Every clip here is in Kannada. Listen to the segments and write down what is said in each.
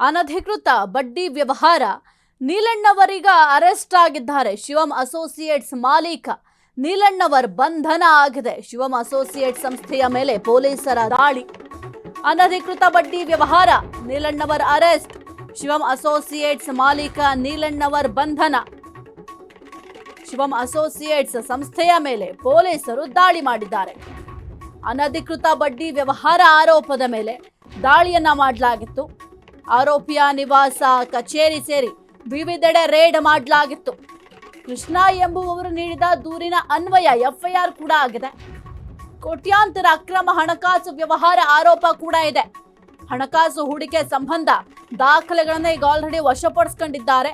ಅನಧಿಕೃತ ಬಡ್ಡಿ ವ್ಯವಹಾರ ನೀಲಣ್ಣವರೀಗ ಅರೆಸ್ಟ್ ಆಗಿದ್ದಾರೆ. ಶಿವಂ ಅಸೋಸಿಯೇಟ್ಸ್ ಮಾಲೀಕ ನೀಲಣ್ಣವರ್ ಬಂಧನ ಆಗಿದೆ. ಶಿವಂ ಅಸೋಸಿಯೇಟ್ಸ್ ಸಂಸ್ಥೆಯ ಮೇಲೆ ಪೊಲೀಸರ ದಾಳಿ. ಅನಧಿಕೃತ ಬಡ್ಡಿ ವ್ಯವಹಾರ, ನೀಲಣ್ಣವರ್ ಅರೆಸ್ಟ್. ಶಿವಂ ಅಸೋಸಿಯೇಟ್ಸ್ ಮಾಲೀಕ ನೀಲಣ್ಣವರ್ ಬಂಧನ. ಶಿವಂ ಅಸೋಸಿಯೇಟ್ಸ್ ಸಂಸ್ಥೆಯ ಮೇಲೆ ಪೊಲೀಸರು ದಾಳಿ ಮಾಡಿದ್ದಾರೆ. ಅನಧಿಕೃತ ಬಡ್ಡಿ ವ್ಯವಹಾರ ಆರೋಪದ ಮೇಲೆ ದಾಳಿಯನ್ನ ಮಾಡಲಾಗಿತ್ತು. ಆರೋಪಿಯ ನಿವಾಸ, ಕಚೇರಿ ಸೇರಿ ವಿವಿಧೆಡೆ ರೇಡ್ ಮಾಡಲಾಗಿತ್ತು. ಕೃಷ್ಣ ಎಂಬುವವರು ನೀಡಿದ ದೂರಿನ ಅನ್ವಯ ಎಫ್ಐಆರ್ ಕೂಡ ಆಗಿದೆ. ಕೋಟ್ಯಾಂತರ ಅಕ್ರಮ ಹಣಕಾಸು ವ್ಯವಹಾರ ಆರೋಪ ಕೂಡ ಇದೆ. ಹಣಕಾಸು ಹೂಡಿಕೆ ಸಂಬಂಧ ದಾಖಲೆಗಳನ್ನ ಈಗ ಆಲ್ರೆಡಿ ವಶಪಡಿಸಿಕೊಂಡಿದ್ದಾರೆ.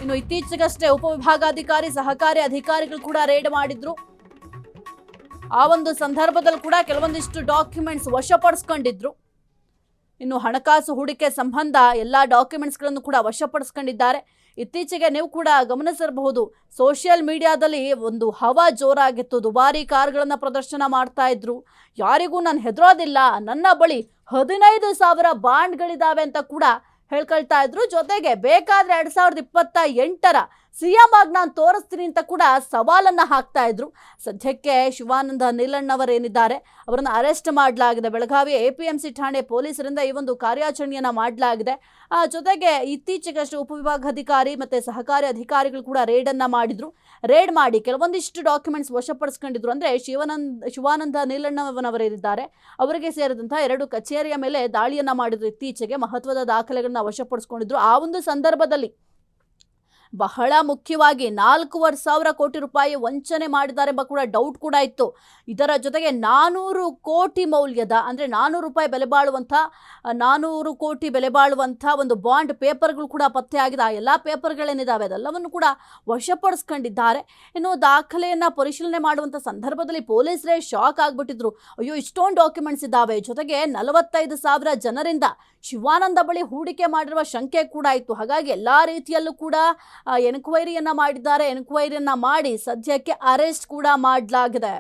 ಇನ್ನು ಇತ್ತೀಚೆಗಷ್ಟೇ ಉಪವಿಭಾಗಾಧಿಕಾರಿ, ಸಹಕಾರಿ ಅಧಿಕಾರಿಗಳು ಕೂಡ ರೇಡ್ ಮಾಡಿದ್ರು. ಆ ಒಂದು ಸಂದರ್ಭದಲ್ಲಿ ಕೂಡ ಕೆಲವೊಂದಿಷ್ಟು ಡಾಕ್ಯುಮೆಂಟ್ಸ್ ವಶಪಡಿಸಿಕೊಂಡಿದ್ರು. ಇನ್ನು ಹಣಕಾಸು ಹೂಡಿಕೆ ಸಂಬಂಧ ಎಲ್ಲಾ ಡಾಕ್ಯುಮೆಂಟ್ಸ್ಗಳನ್ನು ಕೂಡ ವಶಪಡಿಸಿಕೊಂಡಿದ್ದಾರೆ. ಇತ್ತೀಚೆಗೆ ನೀವು ಕೂಡ ಗಮನಿಸಿರಬಹುದು, ಸೋಷಿಯಲ್ ಮೀಡಿಯಾದಲ್ಲಿ ಒಂದು ಹವಾ ಜೋರಾಗಿತ್ತು. ದುಬಾರಿ ಕಾರ್ಗಳನ್ನ ಪ್ರದರ್ಶನ ಮಾಡ್ತಾ ಇದ್ರು. ಯಾರಿಗೂ ನಾನು ಹೆದರೋದಿಲ್ಲ, ನನ್ನ ಬಳಿ 15,000 ಬಾಂಡ್ಗಳಿದಾವೆ ಅಂತ ಕೂಡ ಹೇಳ್ಕೊಳ್ತಾ ಇದ್ರು. ಜೊತೆಗೆ ಬೇಕಾದ್ರೆ 2028ರ ಸಿಎಂ ಆಗಿ ನಾನು ತೋರಿಸ್ತೀನಿ ಅಂತ ಕೂಡ ಸವಾಲನ್ನ ಹಾಕ್ತಾ ಇದ್ರು. ಸದ್ಯಕ್ಕೆ ಶಿವಾನಂದ ನೀಲಣ್ಣವರೇನಿದ್ದಾರೆ ಅವರನ್ನು ಅರೆಸ್ಟ್ ಮಾಡಲಾಗಿದೆ. ಬೆಳಗಾವಿ APMC ಠಾಣೆ ಪೊಲೀಸರಿಂದ ಈ ಒಂದು ಕಾರ್ಯಾಚರಣೆಯನ್ನ ಮಾಡಲಾಗಿದೆ. ಜೊತೆಗೆ ಇತ್ತೀಚೆಗಷ್ಟು ಉಪವಿಭಾಗಾಧಿಕಾರಿ ಮತ್ತೆ ಸಹಕಾರಿ ಅಧಿಕಾರಿಗಳು ಕೂಡ ರೇಡನ್ನ ಮಾಡಿದ್ರು. ರೇಡ್ ಮಾಡಿ ಕೆಲವೊಂದಿಷ್ಟು ಡಾಕ್ಯುಮೆಂಟ್ಸ್ ವಶಪಡಿಸ್ಕೊಂಡಿದ್ರು. ಅಂದ್ರೆ ಶಿವಾನಂದ ನೀಲಣ್ಣವರೇನಿದ್ದಾರೆ ಅವರಿಗೆ ಸೇರಿದಂತಹ 2 ಕಚೇರಿಯ ಮೇಲೆ ದಾಳಿಯನ್ನ ಮಾಡಿದ್ರು. ಇತ್ತೀಚೆಗೆ ಮಹತ್ವದ ದಾಖಲೆಗಳನ್ನ ವಶಪಡಿಸ್ಕೊಂಡಿದ್ರು. ಆ ಒಂದು ಸಂದರ್ಭದಲ್ಲಿ ಬಹಳ ಮುಖ್ಯವಾಗಿ 4,500 ಕೋಟಿ ರೂಪಾಯಿ ವಂಚನೆ ಮಾಡಿದ್ದಾರೆ ಎಂಬ ಕೂಡ ಡೌಟ್ ಕೂಡ ಇತ್ತು. ಇದರ ಜೊತೆಗೆ 400 ಕೋಟಿ ಮೌಲ್ಯದ, ಅಂದ್ರೆ 400 ರೂಪಾಯಿ ಬೆಲೆ ಬಾಳುವಂಥ 400 ಕೋಟಿ ಬೆಲೆ ಬಾಳುವಂಥ ಒಂದು ಬಾಂಡ್ ಪೇಪರ್ಗಳು ಕೂಡ ಪತ್ತೆ ಆಗಿದೆ. ಆ ಎಲ್ಲ ಪೇಪರ್ಗಳೇನಿದ್ದಾವೆ ಅದೆಲ್ಲವನ್ನು ಕೂಡ ವಶಪಡಿಸ್ಕೊಂಡಿದ್ದಾರೆ. ಇನ್ನು ದಾಖಲೆಯನ್ನ ಪರಿಶೀಲನೆ ಮಾಡುವಂಥ ಸಂದರ್ಭದಲ್ಲಿ ಪೊಲೀಸರೇ ಶಾಕ್ ಆಗ್ಬಿಟ್ಟಿದ್ರು. ಅಯ್ಯೋ, ಇಷ್ಟೊಂದು ಡಾಕ್ಯುಮೆಂಟ್ಸ್ ಇದ್ದಾವೆ. ಜೊತೆಗೆ 45,000 ಜನರಿಂದ ಶಿವಾನಂದ ಬಳಿ ಹೂಡಿಕೆ ಮಾಡಿರುವ ಶಂಕೆ ಕೂಡ ಇತ್ತು. ಹಾಗಾಗಿ ಎಲ್ಲಾ ರೀತಿಯಲ್ಲೂ ಕೂಡ ಎನ್ಕ್ವೈರಿಯನ್ನ ಮಾಡಿದ್ದಾರೆ. ಎನ್ಕ್ವೈರಿಯನ್ನ ಮಾಡಿ ಸದ್ಯಕ್ಕೆ ಅರೆಸ್ಟ್ ಕೂಡ ಮಾಡಲಾಗಿದೆ.